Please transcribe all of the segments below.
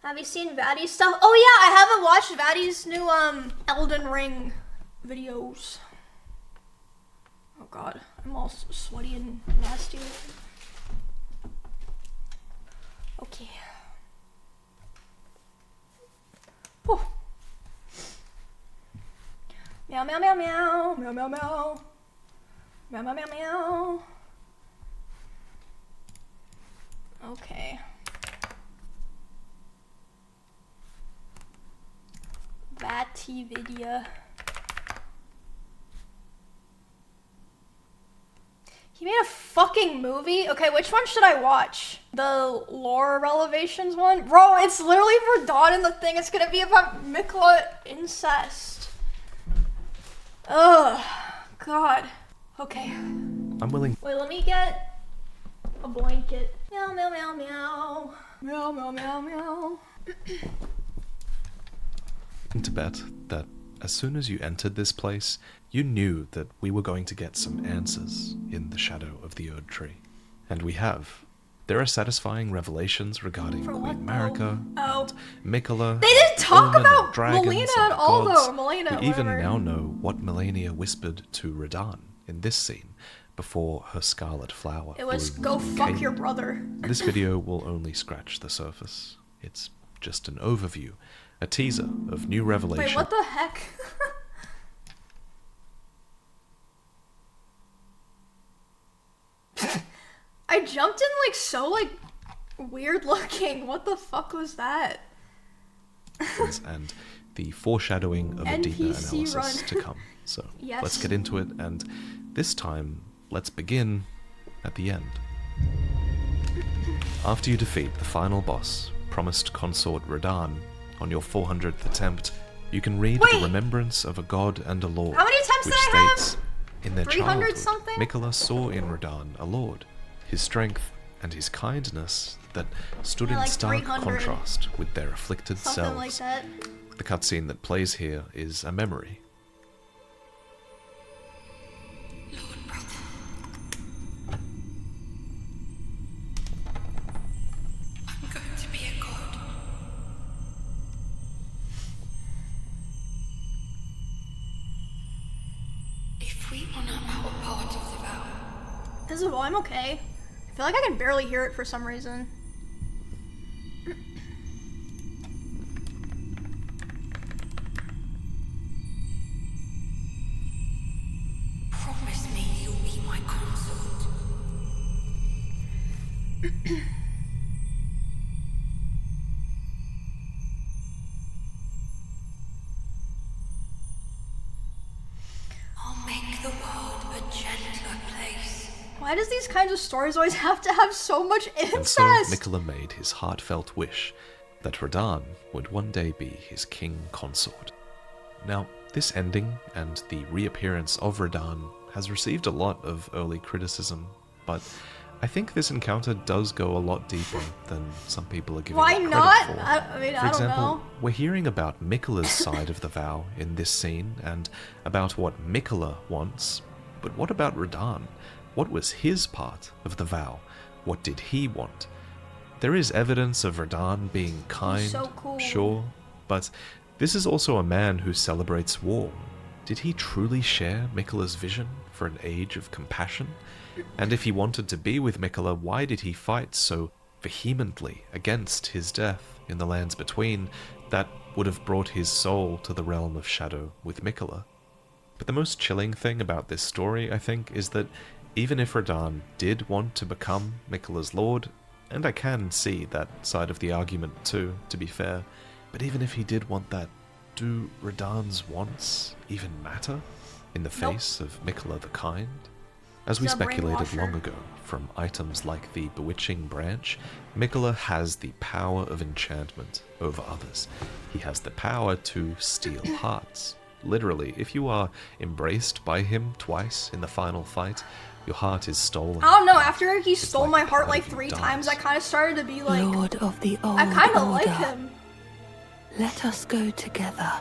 Have you seen Vaddy's stuff? Oh yeah, I haven't watched Vaddy's new Elden Ring videos. Oh god, I'm all sweaty and nasty. Okay. Whew. Meow meow meow meow meow meow meow meow meow meow meow. Okay. Vatty video. He made a fucking movie? Okay, which one should I watch? The lore revelations one? Bro, it's literally Radahn in the thing. It's gonna be about Miquella incest. Ugh. God. Okay. I'm willing. Wait, let me get a blanket. Meow, meow, meow, meow. Meow, meow, meow, meow. To bet that as soon as you entered this place, you knew that we were going to get some answers in the shadow of the Erdtree. And we have. There are satisfying revelations regarding Queen Marika, and Miquella. They didn't talk about dragons Melina and at all gods. though. Melina, We even now know what Melania whispered to Radahn in this scene before her scarlet flower. It was blew go fuck decayed. your brother. This video will only scratch the surface. It's just an overview, a teaser of new revelations. Wait, what the heck? I jumped in like so like weird looking. What the fuck was that? And the foreshadowing of a deeper NPC analysis run. to come. So Yes. let's get into it, and this time let's begin at the end. After you defeat the final boss, promised consort Radahn, on your 400th attempt, you can read the remembrance of a god and a lord. How many attempts which did I have? states, in their 300 childhood, something? Miquella saw in Radahn a lord, his strength and his kindness that stood Yeah, in like stark 300. contrast with their afflicted Something like selves. that. The cutscene that plays here is a memory. Lord brother. I'm going to be a god. If we honor our part of the vow, Is the volume okay? I feel like I can barely hear it for some reason. promise me you'll be my consort. I'll make the world a gentler place. Why does these kinds of stories always have to have so much And so incest? Miquella made his heartfelt wish that Radahn would one day be his king consort. Now, this ending and the reappearance of Radahn has received a lot of early criticism, but I think this encounter does go a lot deeper than some people are giving Why it credit not? for. I mean, For I don't example, know. we're hearing about Miquella's side of the vow in this scene, and about what Miquella wants, but what about Radahn? What was his part of the vow? What did he want? There is evidence of Radahn being kind, so cool. sure, but this is also a man who celebrates war. Did he truly share Miquella's vision for an age of compassion? And if he wanted to be with Miquella, why did he fight so vehemently against his death in the lands between that would have brought his soul to the realm of shadow with Miquella? But the most chilling thing about this story, I think, is that even if Radahn did want to become Miquella's lord, and I can see that side of the argument too, to be fair, but even if he did want that, do Radahn's wants even matter in the face of Miquella the Kind? As we He's a speculated brainwasher. long ago, from items like the Bewitching Branch, Miquella has the power of enchantment over others. He has the power to steal hearts. Literally, if you are embraced by him twice in the final fight, your heart is stolen. I don't know, after he stole like my part heart of like you 3 dies. times, I kind of started to be like, Lord of the old I kind of order, like him. let us go together.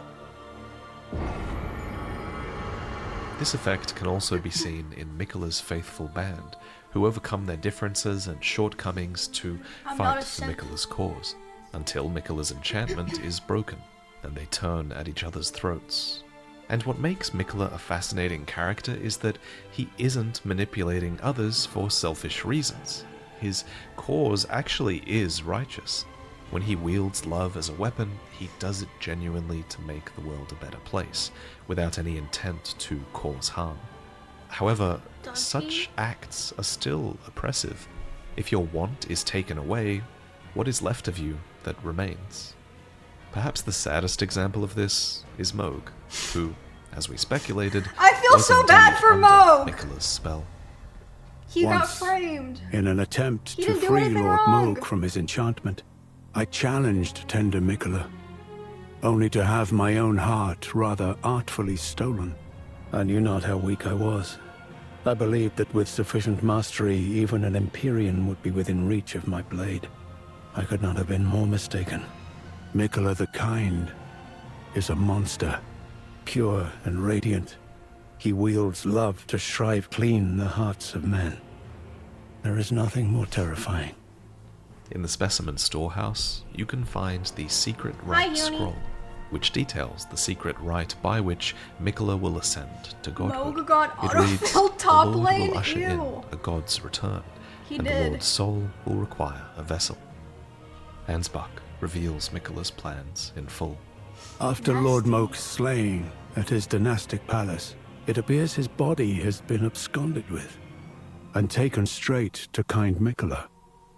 This effect can also be seen in Miquella's faithful band, who overcome their differences and shortcomings to I'm not fight a for simp. Miquella's cause. until Miquella's enchantment is broken, and they turn at each other's throats. And what makes Miquella a fascinating character is that he isn't manipulating others for selfish reasons. His cause actually is righteous. When he wields love as a weapon, he does it genuinely to make the world a better place, without any intent to cause harm. However, such acts are still oppressive. If your want is taken away, what is left of you that remains? Perhaps the saddest example of this is Mohg, who, as we speculated, I feel was so bad indeed for under Mohg. Miquella's spell. He got Once, framed. In an attempt He to didn't do free anything Lord wrong. Mohg from his enchantment, I challenged tender Miquella, only to have my own heart rather artfully stolen. I knew not how weak I was. I believed that with sufficient mastery, even an Empyrean would be within reach of my blade. I could not have been more mistaken. Miquella the Kind is a monster, pure and radiant. He wields love to shrive clean the hearts of men. There is nothing more terrifying. In the specimen storehouse, you can find the secret Hi, rite Uni. scroll, which details the secret rite by which Miquella will ascend to godhood. Mohg got It reads, autofilled "The top Lord lane, will usher in ew. a god's return, He and the did. Lord's soul will require a vessel." Ansbach reveals Miquella's plans in full. After Lord Mohg's slaying at his dynastic palace, it appears his body has been absconded with and taken straight to kind Miquella.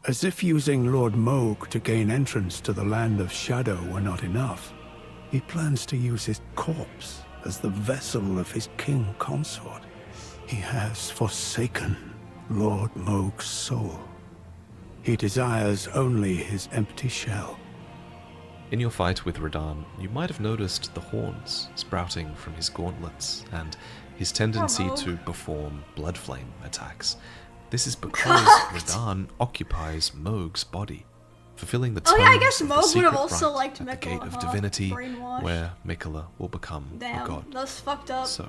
As if using Lord Mohg to gain entrance to the land of shadow were not enough, he plans to use his corpse as the vessel of his king consort. He has forsaken Lord Mohg's soul. He desires only his empty shell. In your fight with Radahn, you might have noticed the horns sprouting from his gauntlets and his tendency Mohg. to perform blood flame attacks. This is because God. Radahn occupies Mohg's body, fulfilling the Oh yeah, I terms guess of the Mohg would secret have also rite liked at the Miquella, Gate of huh? Divinity, Brainwashed. where Miquella will become a Damn, god. that's fucked up. So,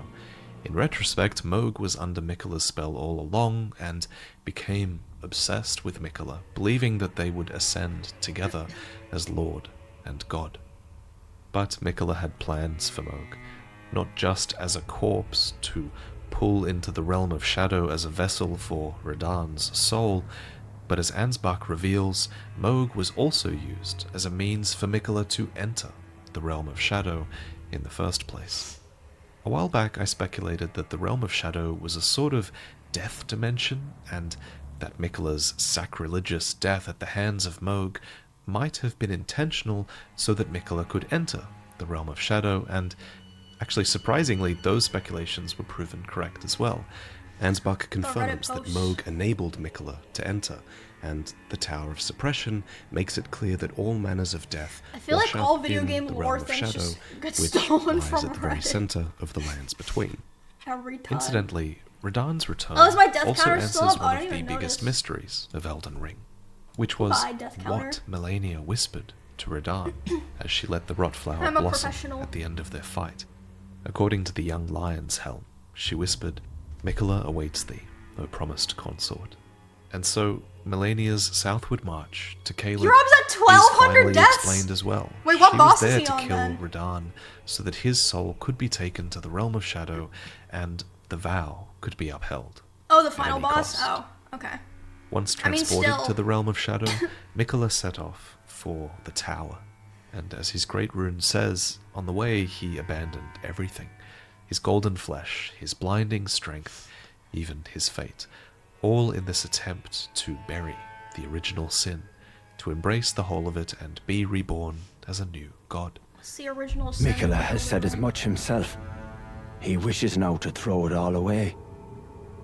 in retrospect, Mohg was under Miquella's spell all along and became obsessed with Miquella, believing that they would ascend together as Lord and God. But Miquella had plans for Mohg, not just as a corpse to pull into the realm of shadow as a vessel for Radahn's soul, but as Ansbach reveals, Mohg was also used as a means for Miquella to enter the realm of shadow in the first place. A while back I speculated that the realm of shadow was a sort of death dimension, and that Miquella's sacrilegious death at the hands of Mohg might have been intentional so that Miquella could enter the realm of shadow, and actually surprisingly those speculations were proven correct as well. Ansbach confirms that post. Mohg enabled Miquella to enter, and the Tower of Suppression makes it clear that all manners of death I feel wash like all up video in game the lore realm of things shadow, just get which stolen lies from at the very Reddit. center of the lands between. Every time. Incidentally, Radahn's return Oh, is my death also counter answers still up? I one didn't of the even biggest notice. mysteries of Elden Ring, which was Bye, death counter. what Melania whispered to Radahn as she let the rot flower I'm a blossom professional. at the end of their fight. According to the young lion's helm, she whispered, "Miquella awaits thee, O promised consort." And so Melania's southward march to Caleb He robs at is 1200 finally deaths? explained as well. Wait, what she boss was is there he to on, kill then? Radahn so that his soul could be taken to the realm of shadow and the vow could be upheld. Oh, the final any boss? cost. Oh, okay. Once I mean, transported still. to the realm of shadow, Miquella set off for the tower. And as his great rune says, on the way he abandoned everything. His golden flesh, his blinding strength, even his fate. All in this attempt to bury the original sin, to embrace the whole of it and be reborn as a new god. What's the original sin? Miquella has said as much himself. He wishes now to throw it all away.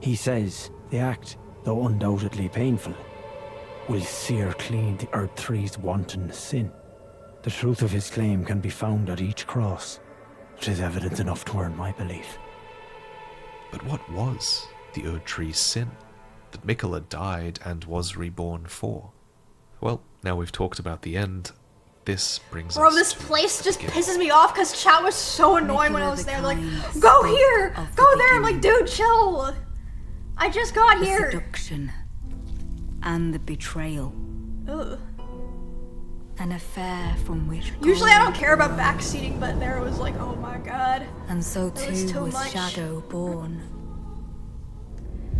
He says the act, though undoubtedly painful, will sear clean the Erdtree's wanton sin. The truth of his claim can be found at each cross. It is evidence enough to earn my belief. But what was the Erdtree's sin that Miquella died and was reborn for? Well, now we've talked about the end, this brings Bro, us this to place the just beginning. pisses me off because chat was so annoying when I Miquella was the there. Like, Kind go spoke here! of Go the there! I'm like, beginning. dude, chill! I just got The here! seduction and the betrayal Ugh. An affair from which Usually I don't gold care about rose, backseating, but there was like, oh my god. and so It was too too was much. Shadow born.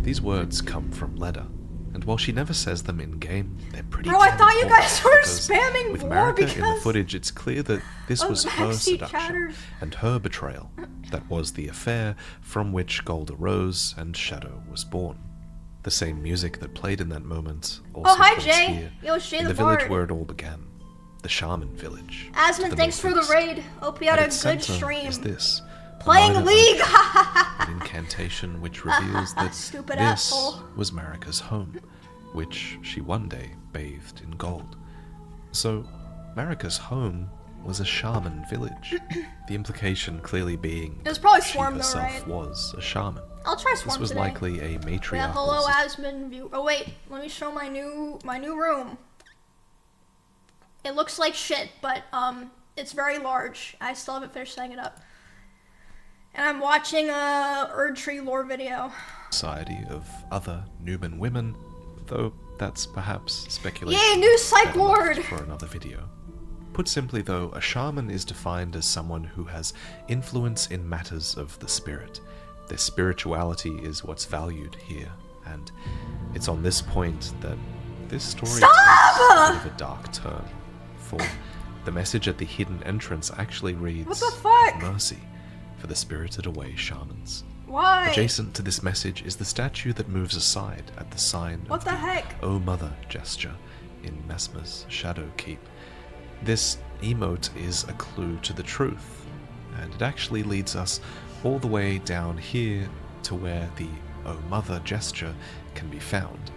These words come from Leda, and while she never says them in game, they're pretty. Bro, I damn thought you important guys were because spamming with war Marika in the because footage, it's clear that this of was her backseat seduction chatters. and her betrayal. That was the affair from which gold arose and Shadow was born. The same music that played in that moment also Oh, hi, plays Jay. here, Yo, Shay in the the village Bard. where it all began, the Shaman Village. Asmund, to thanks for the northeast. raid. Hope you had At a its good center stream. is this, the Playing Minor League! Oath, an incantation which reveals that Stupid this asshole. was Marika's home, which she one day bathed in gold. So, Marika's home was a shaman village. The implication clearly being It was probably she Swarm though, herself right? was a shaman. I'll try This Swarm was today. likely a Yeah, matriarchal hello, system. Asmund view. Oh wait, let me show my new room. It looks like shit, but it's very large. I still haven't finished setting it up. And I'm watching a Erdtree lore video. Society of other Numen women, though that's perhaps speculation. Yay, new psych better left lord! for another video. Put simply though, a shaman is defined as someone who has influence in matters of the spirit. Their spirituality is what's valued here, and it's on this point that this story takes a bit of a dark turn. For the message at the hidden entrance actually reads, What the fuck? "Mercy for the spirited away shamans." Why? Adjacent to this message is the statue that moves aside at the sign What of the heck? "O Mother" gesture in Messmer's Shadow Keep. This emote is a clue to the truth, and it actually leads us all the way down here to where the "O Mother" gesture can be found.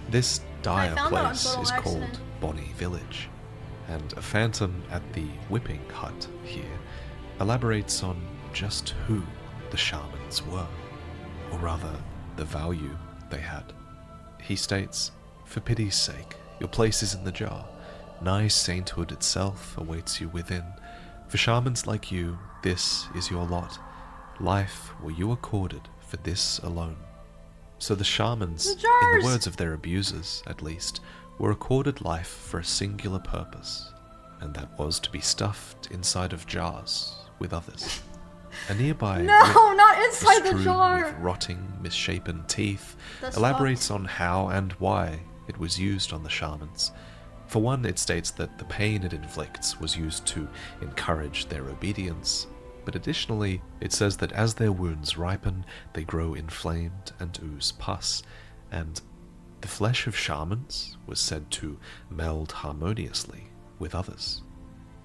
This dire found that on place total is accident. called Bonnie Village, and a phantom at the whipping hut here elaborates on just who the shamans were, or rather, the value they had. He states, "For pity's sake, your place is in the jar. Nigh sainthood itself awaits you within. For shamans like you, this is your lot. Life were you accorded for this alone." So the shamans, The in jars! the words of their abusers at least, were accorded life for a singular purpose, and that was to be stuffed inside of jars with others. A nearby No, whip not inside the strewn jar! with rotting, misshapen teeth That's elaborates on how and why it was used on the shamans. For one, it states that the pain it inflicts was used to encourage their obedience, but additionally, it says that as their wounds ripen, they grow inflamed and ooze pus, and the flesh of shamans was said to meld harmoniously with others.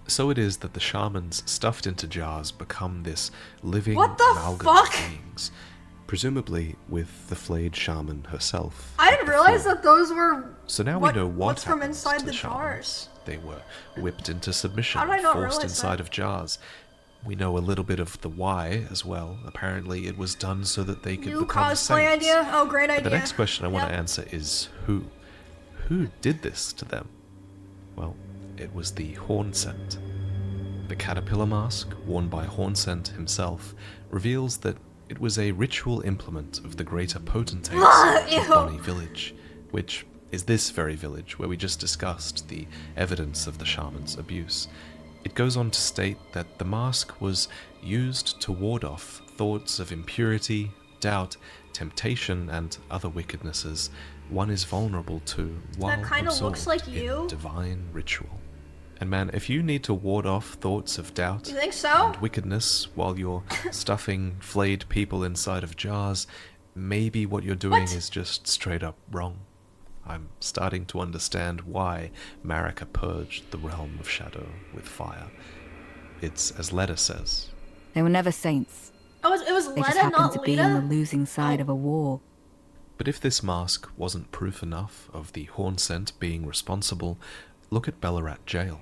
So it is that the shamans stuffed into jars become this living What the amalgam fuck? of beings, presumably with the flayed shaman herself. I didn't realize before. that those were. So now what- we know what's from happens inside to the shamans. jars. They were whipped into submission, How did I not forced realize inside that? of jars. We know a little bit of the why as well. Apparently it was done so that they could New become cosplay saints. idea? Oh, great But idea. the next question I want to Yep. answer is who? Who did this to them? Well, it was the Hornsent. The caterpillar mask, worn by Hornsent himself, reveals that it was a ritual implement of the greater potentates Ew. of Bonnie Village, which is this very village where we just discussed the evidence of the shaman's abuse. It goes on to state that the mask was used to ward off thoughts of impurity, doubt, temptation, and other wickednesses one is vulnerable to while kinda looks absorbed like in you. divine ritual. And man, if you need to ward off thoughts of doubt You think so? and wickedness while you're stuffing flayed people inside of jars, maybe what you're doing What? is just straight up wrong. I'm starting to understand why Marika purged the realm of shadow with fire. It's as Leda says. They were never saints. Oh, it was They just Leda, happened not to be on the Leda? losing side of a war. But if this mask wasn't proof enough of the Hornsent being responsible, look at Ballarat Jail.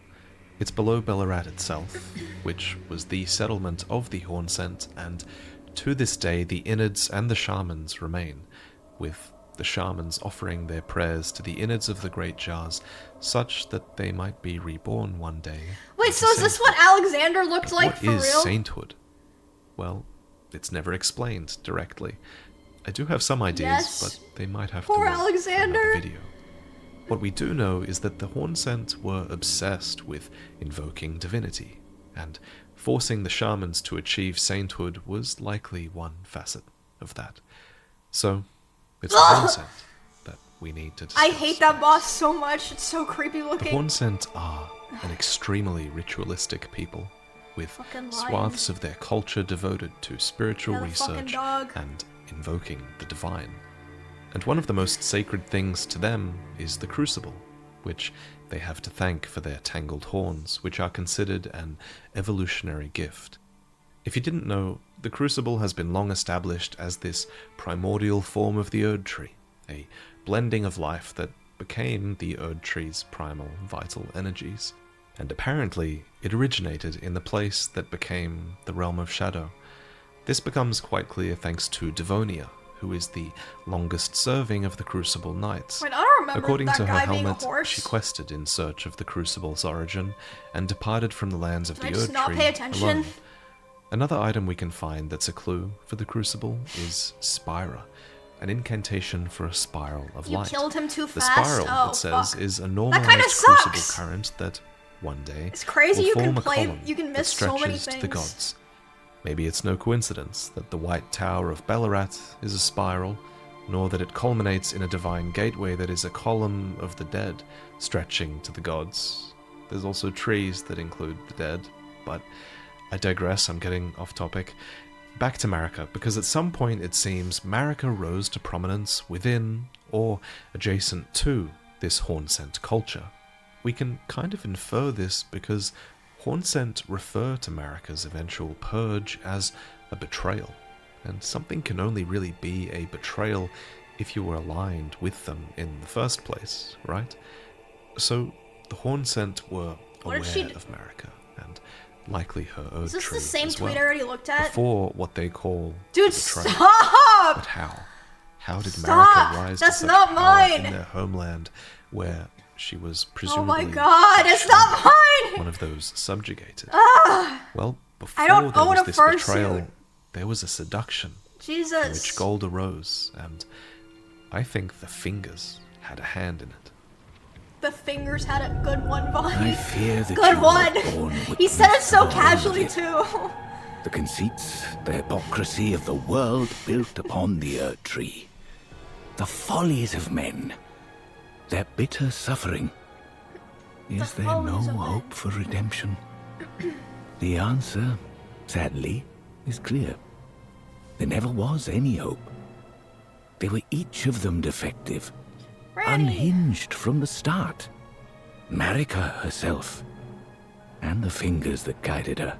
It's below Ballarat itself, which was the settlement of the Hornsent, and to this day the innards and the shamans remain, with the shamans offering their prayers to the innards of the great jars, such that they might be reborn one day. Wait, as so a is this saint. what Alexander looked But like what for is real? sainthood? Well, it's never explained directly. I do have some ideas, Yes. but they might have Poor to wait for another Alexander. video. What we do know is that the Hornsent were obsessed with invoking divinity, and forcing the shamans to achieve sainthood was likely one facet of that. So, it's the Hornsent that we need to discuss. I hate that boss so much. It's so creepy The looking. Hornsent are an extremely ritualistic people, with Fucking lion. swaths of their culture devoted to spiritual Yeah, the fucking research dog. and invoking the divine. And one of the most sacred things to them is the crucible, which they have to thank for their tangled horns, which are considered an evolutionary gift. If you didn't know, the crucible has been long established as this primordial form of the Erdtree, a blending of life that became the Erdtree's primal vital energies. And apparently, it originated in the place that became the Realm of Shadow. This becomes quite clear thanks to Devonia, who is the longest serving of the Crucible Knights. Wait, I don't remember According that to her guy being a helmet, horse. she quested in search of the Crucible's origin, and departed from the lands of Did I the just not pay Erdtree attention? alone. Another item we can find that's a clue for the Crucible is Spira, an incantation for a spiral of You light. killed him too The fast? spiral, Oh, it says, fuck. is a kinda normalized sucks. crucible current that one day It's crazy will you form can a play- column you can that miss so many stretches to the things. gods. Maybe it's no coincidence that the White Tower of Ballarat is a spiral, nor that it culminates in a divine gateway that is a column of the dead, stretching to the gods. There's also trees that include the dead, but I digress, I'm getting off topic. Back to Marika, because at some point it seems Marika rose to prominence within, or adjacent to, this Hornsent culture. We can kind of infer this because Hornsent refer to Marika's eventual purge as a betrayal, and something can only really be a betrayal if you were aligned with them in the first place, right? So the Hornsent were What aware did she do? of Marika, and likely her Erdtree Is this the same as tweet well, I already looked at? before what they call Dude, betrayal. stop! But how? How did Stop! Marika rise That's to such not power mine! in their homeland, where she was Oh presumably my god, it's not mine! one of those subjugated? Ah, Well, before I don't there own was a this fursuit. betrayal, there was a seduction in Jesus. which gold arose, and I think the fingers had a hand in it. The fingers had a good one, I Bonnie. fear that Good you one! were born with He said it so all of casually, it. too. The conceits, the hypocrisy of the world built upon the Erdtree. The follies of men. Their bitter suffering. Is there no follies of men. hope for redemption? The answer, sadly, is clear. There never was any hope. They were each of them defective, Ready. unhinged from the start. Marika herself, and the fingers that guided her.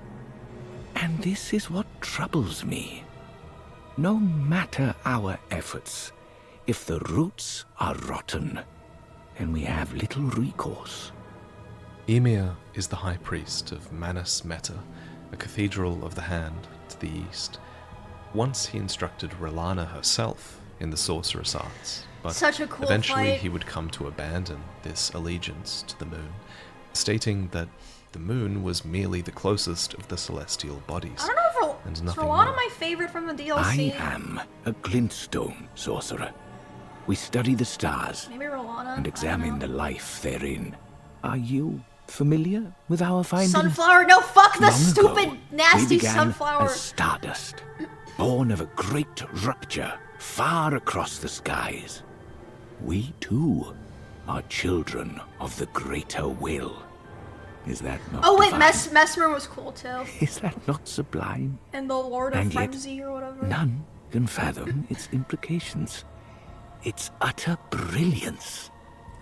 And this is what troubles me. No matter our efforts, if the roots are rotten, then we have little recourse. Emiru is the high priest of Manus Meta, a cathedral of the hand to the east. Once he instructed Relana herself in the sorceress arts, but Such a cool eventually fight. he would come to abandon this allegiance to the moon, stating that the moon was merely the closest of the celestial bodies. I don't know if And is nothing Rolana more. my favorite from the I DLC. am a glintstone sorcerer. We study the stars Maybe Rolana. and examine the life therein. Are you familiar with our findings? Sunflower. No, fuck the Long stupid, ago, we nasty began sunflower. as stardust, born of a great rupture far across the skies. We too are children of the greater will. Is that not Oh wait, divine? Messmer was cool too. Is that not sublime? And the Lord of And yet, Frenzy or whatever. None can fathom its implications. Its utter brilliance.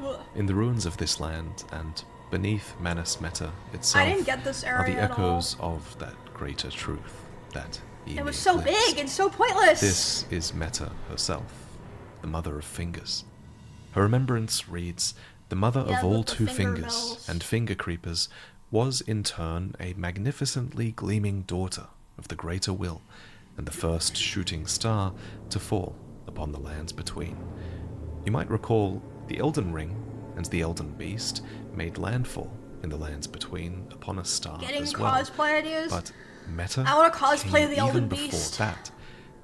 Ugh. In the ruins of this land, and beneath Manus Meta itself, I didn't get this are the area at all. echoes of that greater truth, that It was Emiru so glimpsed. big and so pointless. This is Meta herself, the mother of fingers. Her remembrance reads, "The mother Yeah, of all with the two finger fingers bells. and finger creepers was in turn a magnificently gleaming daughter of the greater will, and the first shooting star to fall upon the lands between." You might recall the Elden Ring and the Elden Beast made landfall in the lands between upon a star Getting as well. cosplay ideas. But Meta I wanna cosplay came the Elden even before Beast. that,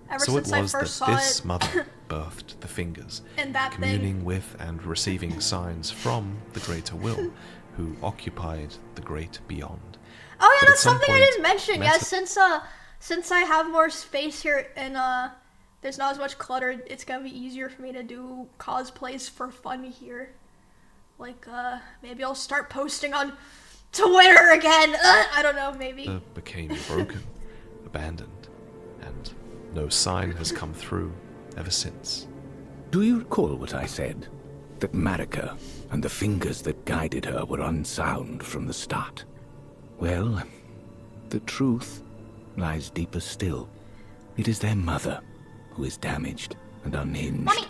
Ever So since it I was that first saw this it, mother birthed the fingers, and that communing thing. with and receiving signs from the Greater Will, who occupied the Great Beyond. Oh yeah, But at that's some something I point, didn't mention. Yeah, Meta- since I have more space here and there's not as much clutter, it's gonna be easier for me to do cosplays for fun here. Like maybe I'll start posting on Twitter again. I don't know, maybe. Became broken, abandoned, and no sign has come through ever since. Do you recall what I said? That Marika and the fingers that guided her were unsound from the start? Well, the truth lies deeper still. It is their mother who is damaged and unhinged. Mommy.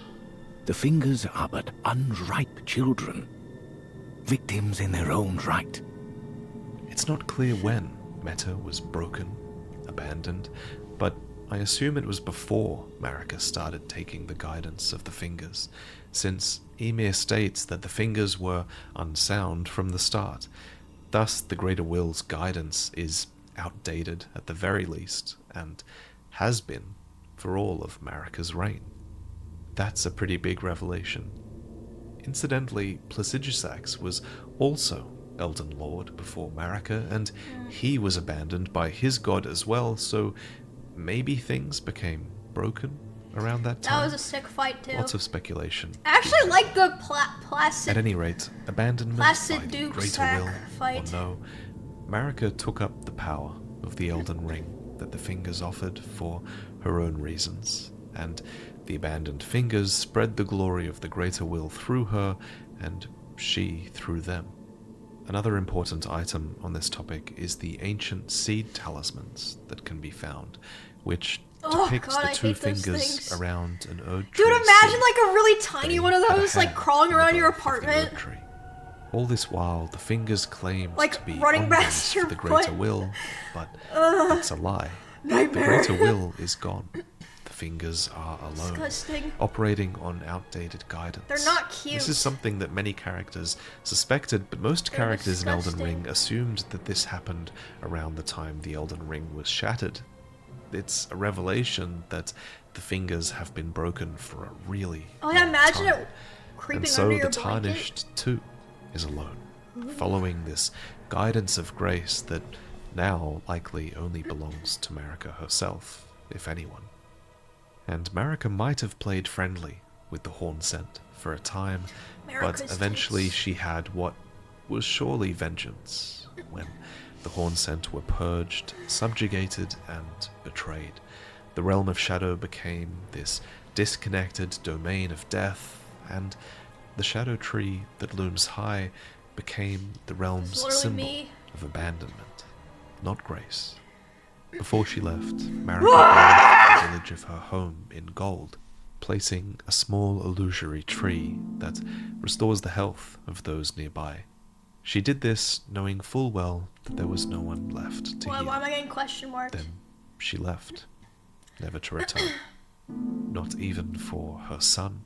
The fingers are but unripe children, victims in their own right. It's not clear when Meta was broken, abandoned, but I assume it was before Marika started taking the guidance of the fingers, since Ymir states that the fingers were unsound from the start. Thus, the Greater Will's guidance is outdated at the very least, and has been for all of Marika's reign. That's a pretty big revelation. Incidentally, Placidusax was also Elden Lord before Marika, and he was abandoned by his god as well, so maybe things became broken around that time. That was a sick fight too. Lots of speculation. I actually like the Placid. At any rate, abandonment Placid by the Duke Greater sack Will fight. or no, Marika took up the power of the Elden Ring that the Fingers offered for her own reasons, and the abandoned Fingers spread the glory of the Greater Will through her, and she through them. Another important item on this topic is the ancient seed talismans that can be found, which depicts God, the I two hate those fingers things. around an Erdtree. Dude, imagine seed. like a really tiny one of They had a those, like hand crawling in around the your birth of the apartment. Erdtree. All this while, the Fingers claimed Like, to be running back envoys to your for the Greater butt. Will, but that's a lie. Nightmare. The Greater Will is gone. The Fingers are alone, Disgusting. operating on outdated guidance. They're not cute. This is something that many characters suspected, but most They're characters in Elden disgusting. Ring assumed that this happened around the time the Elden Ring was shattered. It's a revelation that the Fingers have been broken for a really Oh yeah, long imagine time. it creeping And so under the your blanket. Tarnished too is alone, following this guidance of grace that now likely only belongs to Marika herself, if anyone. And Marika might have played friendly with the Hornsent for a time, but Marika's eventually taste. she had what was surely vengeance when the Hornsent were purged, subjugated, and betrayed. The Realm of Shadow became this disconnected domain of death, and the Shadow Tree that looms high became the realm's It's literally symbol me. of abandonment, not grace. Before she left, Marika bathed the village of her home in gold, placing a small illusory tree that restores the health of those nearby. She did this knowing full well that there was no one left to Why heal. am I getting question marks? Then she left, never to return. Not even for her son,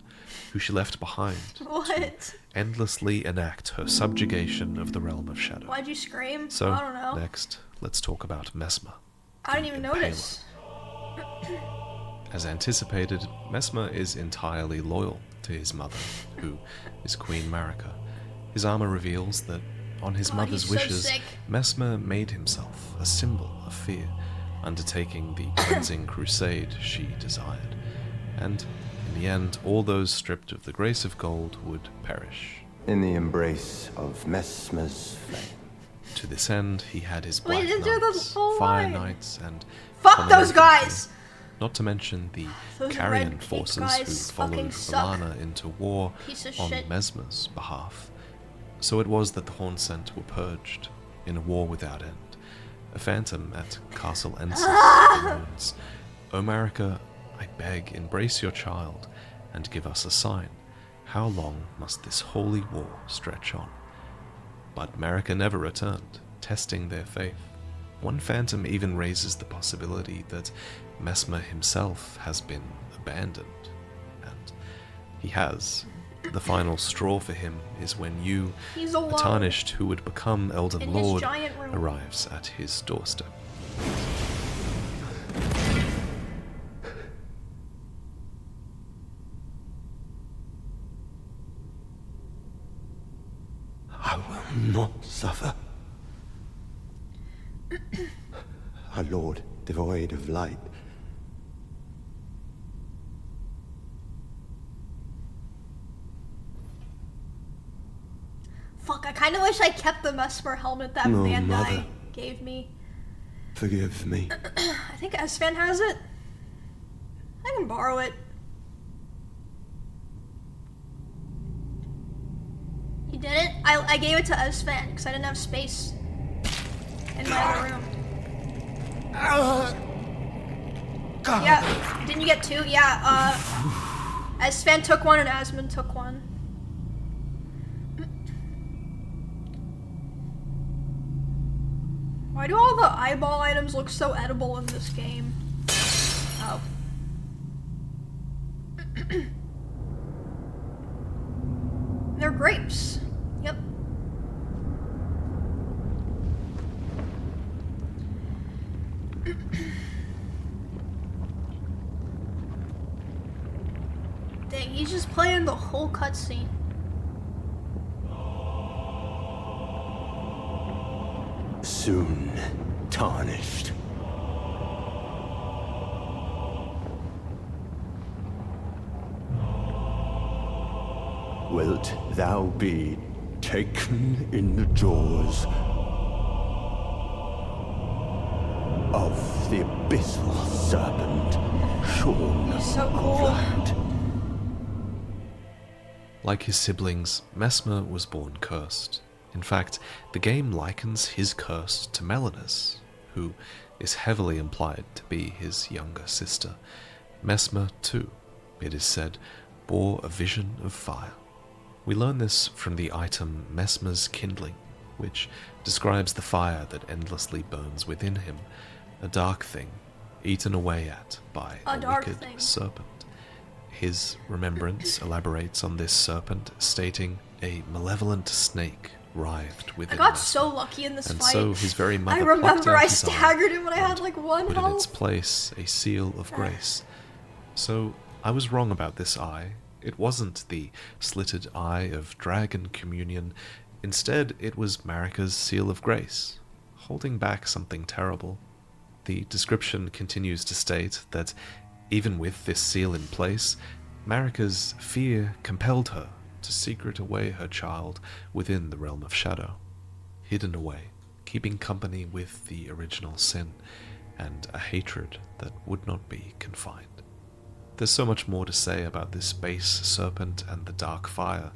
who she left behind What? endlessly enact her subjugation of the Realm of Shadow. Why'd you scream? So, I don't know. next, let's talk about Messmer. I didn't the even Impaler. notice. As anticipated, Messmer is entirely loyal to his mother, who is Queen Marika. His armor reveals that, on his God, mother's he's so wishes, sick. Messmer made himself a symbol of fear, undertaking the cleansing crusade she desired. And, in the end, all those stripped of the grace of gold would perish. In the embrace of Messmer's flame. To this end, he had his Wait, Black didn't do the Knights, full Fire line. Knights, and Fuck common those infantry, guys! not to mention the Those Carrion red cape forces guys who fucking followed suck. Valana into war Piece of on shit. Messmer's behalf. So it was that the Hornsent were purged in a war without end. A phantom at Castle Ensis moans, "O Marika, I beg, embrace your child, and give us a sign. How long must this holy war stretch on?" But Marika never returned, testing their faith. One phantom even raises the possibility that Messmer himself has been abandoned. And he has. The final straw for him is when you, He's the alone. Tarnished who would become Elden In his Lord, giant room. arrives at his doorstep. A lord devoid of light. Fuck, I kind of wish I kept the Messmer helmet that No, Bandai mother. gave me. Forgive me. I think Esfand has it. I can borrow it. You didn't? I gave it to Esfand because I didn't have space in my other room. Yeah, didn't you get two? Yeah, Esfand took one and Asmund took one. Why do all the eyeball items look so edible in this game? Oh. They're grapes. Yep. Dang, he's just playing the whole cutscene. Soon tarnished. Wilt thou be taken in the jaws of the abyssal serpent, shorn So of cool. land? Like his siblings, Messmer was born cursed. In fact, the game likens his curse to Melena's, who is heavily implied to be his younger sister. Messmer, too, it is said, bore a vision of fire. We learn this from the item Messmer's Kindling, which describes the fire that endlessly burns within him, a dark thing eaten away at by a dark wicked thing. serpent. His remembrance elaborates on this serpent, stating a malevolent snake writhed I within got Messmer. so lucky in this And fight. so his very mother I plucked remember out I his eye staggered him when I had and like one put in its health. place a seal of grace. So I was wrong about this eye. It wasn't the slitted eye of Dragon Communion. Instead, it was Marika's seal of grace, holding back something terrible. The description continues to state that even with this seal in place, Marika's fear compelled her to secret away her child within the realm of shadow, hidden away, keeping company with the original sin, and a hatred that would not be confined. There's so much more to say about this base serpent and the dark fire.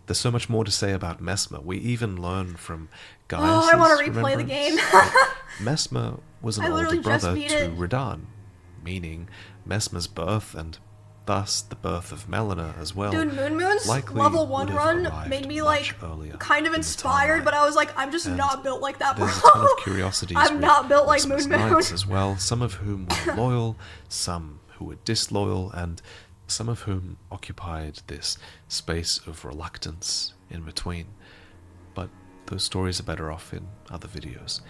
There's so much more to say about Messmer. We even learn from Gaius' I want to replay the remembrance game. that Messmer was an I older literally just brother beat to it. Radahn, meaning Messmer's birth and thus the birth of Melina as well. Dude, Moon's likely level 1 would have run arrived made me much like earlier kind of in the inspired, timeline. but I was like, I'm just And not built like that, bro. There's a ton of curiosities I'm with not built like Messmer's Moon. knights as well, some of whom were loyal, some who were disloyal, and some of whom occupied this space of reluctance in between. But those stories are better off in other videos.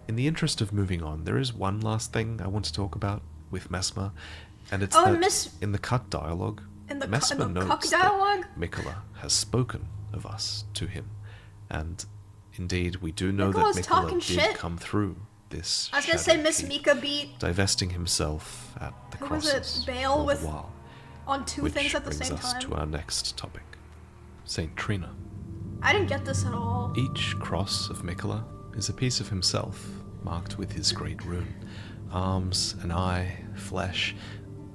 In the interest of moving on, there is one last thing I want to talk about with Messmer, and it's that in the cut dialogue, Messmer notes that Miquella has spoken of us to him, and indeed we do know Miquella's that talking Miquella did shit. come through this I was gonna say shadow Miss keep, Mika beat divesting himself at the Who was it? crosses Bale all with- the while, on two which things at the brings same us time. to our next topic, Saint Trina. I didn't get this at all. Each cross of Miquella is a piece of himself, marked with his great rune. Arms, an eye, flesh.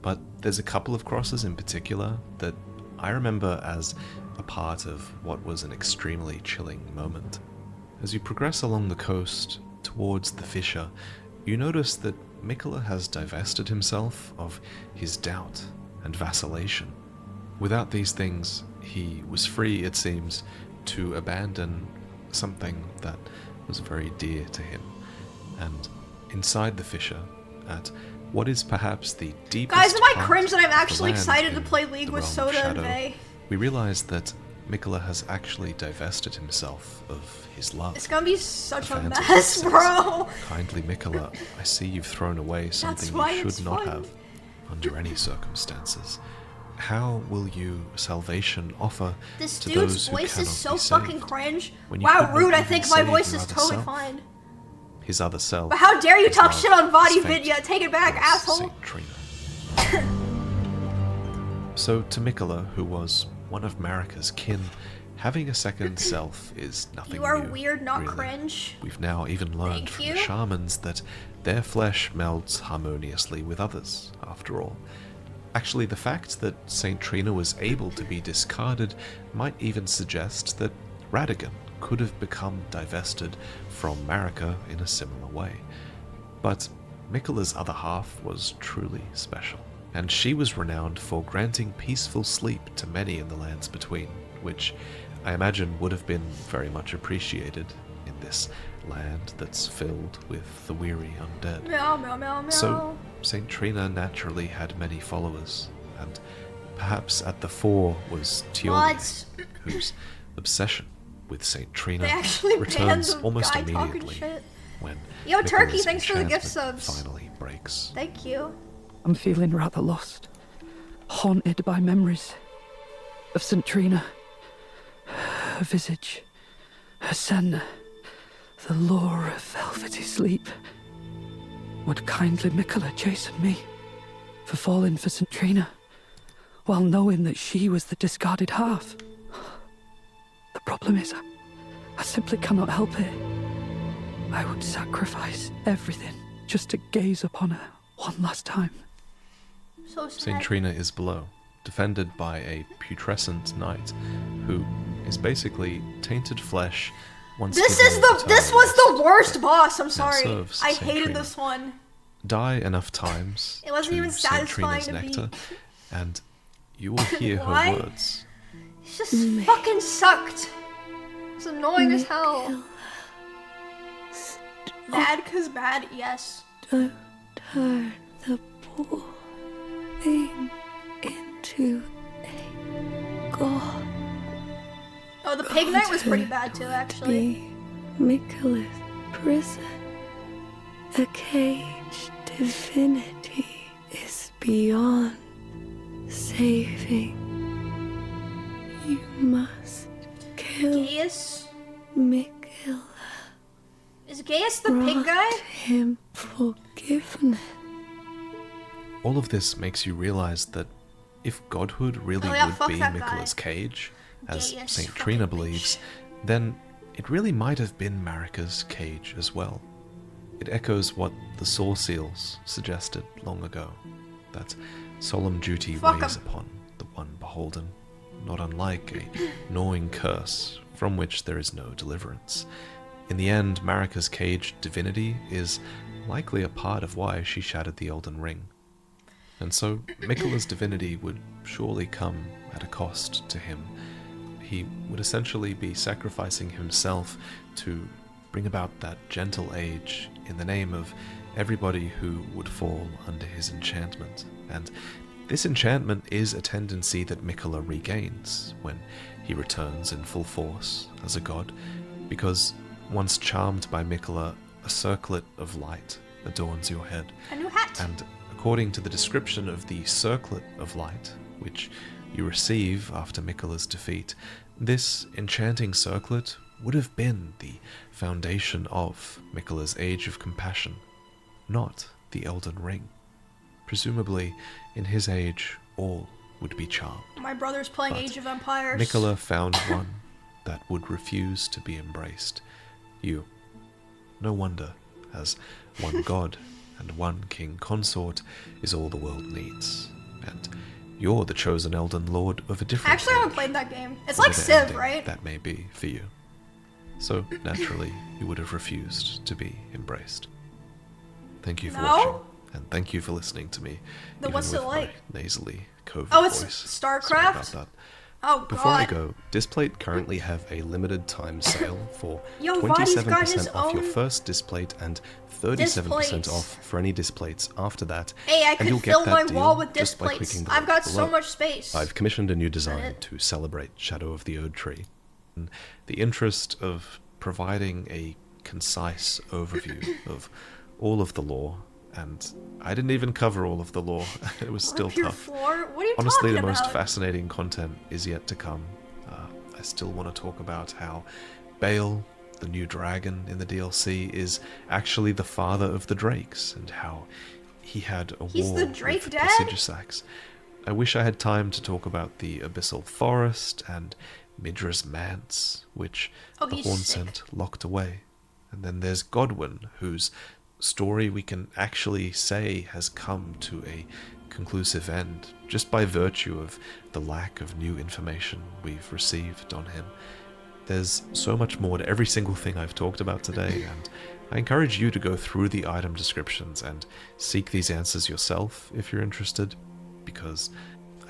But there's a couple of crosses in particular that I remember as a part of what was an extremely chilling moment. As you progress along the coast towards the fissure, you notice that Miquella has divested himself of his doubt and vacillation. Without these things, he was free, it seems, to abandon something that was very dear to him. And inside the fissure, at what is perhaps the deepest Guys, am I part cringe that I'm of the actually land excited to in play League the with realm of Soda and shadow, May? we realize that Miquella has actually divested himself of his love. It's gonna be such a Phantom mess, says, bro. Kindly Miquella, I see you've thrown away something why you it's should not fun. have under any circumstances. How will you salvation offer This to dude's those who voice cannot is so be fucking saved? cringe. When you Wow, could not rude. I even think my save voice your is other totally self? fine. his other self. But how dare you his talk love, shit on Vadi his fate, Vidya? Take it back, was asshole. Saint Trina. So to Miquella, who was one of Marika's kin, having a second self is nothing You are new, weird, not really. cringe. We've now even learned Thank from you. the shamans that their flesh melds harmoniously with others, after all. Actually, the fact that Saint Trina was able to be discarded might even suggest that Radahn could have become divested from Marika in a similar way. But Miquella's other half was truly special, and she was renowned for granting peaceful sleep to many in the lands between, which I imagine would have been very much appreciated in this land that's filled with the weary undead. Meow, meow, meow, meow. So, Saint Trina naturally had many followers, and perhaps at the fore was Tiorli, Mods. whose obsession with Saint Trina They actually banned returns the almost guy talking immediately shit. when Yo, Turkey, Miquella's thanks for the gift enchantment subs. finally breaks. Thank you. I'm feeling rather lost, haunted by memories of St. Trina, her visage, her scent, the lure of velvety sleep. Would kindly Miquella chasten me for falling for St. Trina, while knowing that she was the discarded half? The problem is, I simply cannot help it. I would sacrifice everything just to gaze upon her one last time. So sad. Saint Trina is below, defended by a putrescent knight, who is basically tainted flesh. Once This given is the. This eternal was the rest, worst but boss. I'm now sorry. serves I Saint hated Trina. this one. Die enough times It wasn't to even Saint satisfying Trina's to nectar, beat. and you will hear Why? her words. It just fucking sucked. It's annoying as hell. Bad cause bad, yes. Don't turn the poor thing into a god. Oh, the pig knight was pretty bad too, actually. Be Miquella's prison. A caged divinity is beyond saving. You must kill Gaius? Miquella. Is Gaius the pig guy? Grant him forgiveness. All of this makes you realize that if godhood really Oh, yeah, would fuck be that guy. Miquella's cage, as Gaius, Saint fucking Trina bitch. believes, then it really might have been Marika's cage as well. It echoes what the Saw Seals suggested long ago, that solemn duty Fuck weighs 'em. upon the one beholden, not unlike a gnawing curse from which there is no deliverance. In the end, Marika's caged divinity is likely a part of why she shattered the Elden Ring. And so, Miquella's divinity would surely come at a cost to him. He would essentially be sacrificing himself to bring about that gentle age in the name of everybody who would fall under his enchantment. And this enchantment is a tendency that Miquella regains when he returns in full force as a god, because once charmed by Miquella, a circlet of light adorns your head. A new hat. And according to the description of the circlet of light, which you receive after Miquella's defeat, this enchanting circlet would have been the foundation of Miquella's Age of Compassion, not the Elden Ring. Presumably, in his age, all would be charmed. My brother's playing But Age of Empires. Miquella found one that would refuse to be embraced. You. No wonder, as one god and one king consort is all the world needs. And you're the chosen Elden Lord of a different Actually, I haven't age, played that game. It's like whatever Civ, ending right? that may be for you. So, naturally, you would have refused to be embraced. Thank you for No? watching, and thank you for listening to me. Then even what's it with like? my nasally COVID Oh, it's voice. StarCraft? Sorry about that. Oh, Before I God. go, Displate currently have a limited time sale for Yo, Vadi's got 27% his off your own first Displate and 37% Displates. off for any Displates after that. Hey, I and could you'll fill get my that deal wall with just by displays. clicking the I've link got so below. much space. I've commissioned a new design it? to celebrate Shadow of the Erdtree. In the interest of providing a concise overview of all of the lore, and I didn't even cover all of the lore, it was still Pure tough. floor? What are you Honestly, talking the most about? fascinating content is yet to come. I still want to talk about how Bale, the new dragon in the DLC is actually the father of the Drakes, and how he had a He's war the Drake with dad? the Sigisaks. I wish I had time to talk about the Abyssal Forest and Midra's Manse, which Oh, the he's Hornsent sick. locked away. And then there's Godwyn, whose story we can actually say has come to a conclusive end, just by virtue of the lack of new information we've received on him. There's so much more to every single thing I've talked about today, and I encourage you to go through the item descriptions and seek these answers yourself if you're interested, because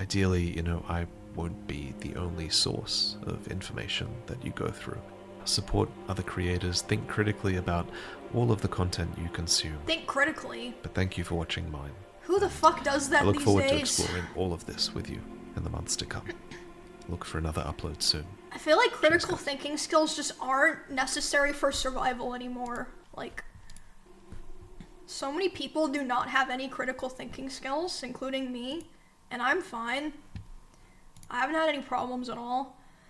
ideally, I won't be the only source of information that you go through. Support other creators, think critically about all of the content you consume. Think critically. But thank you for watching mine. Who the fuck does that I look these forward to days? exploring all of this with you in the months to come. Look for another upload soon. I feel like critical thinking skills just aren't necessary for survival anymore. Like, so many people do not have any critical thinking skills, including me, and I'm fine. I haven't had any problems at all.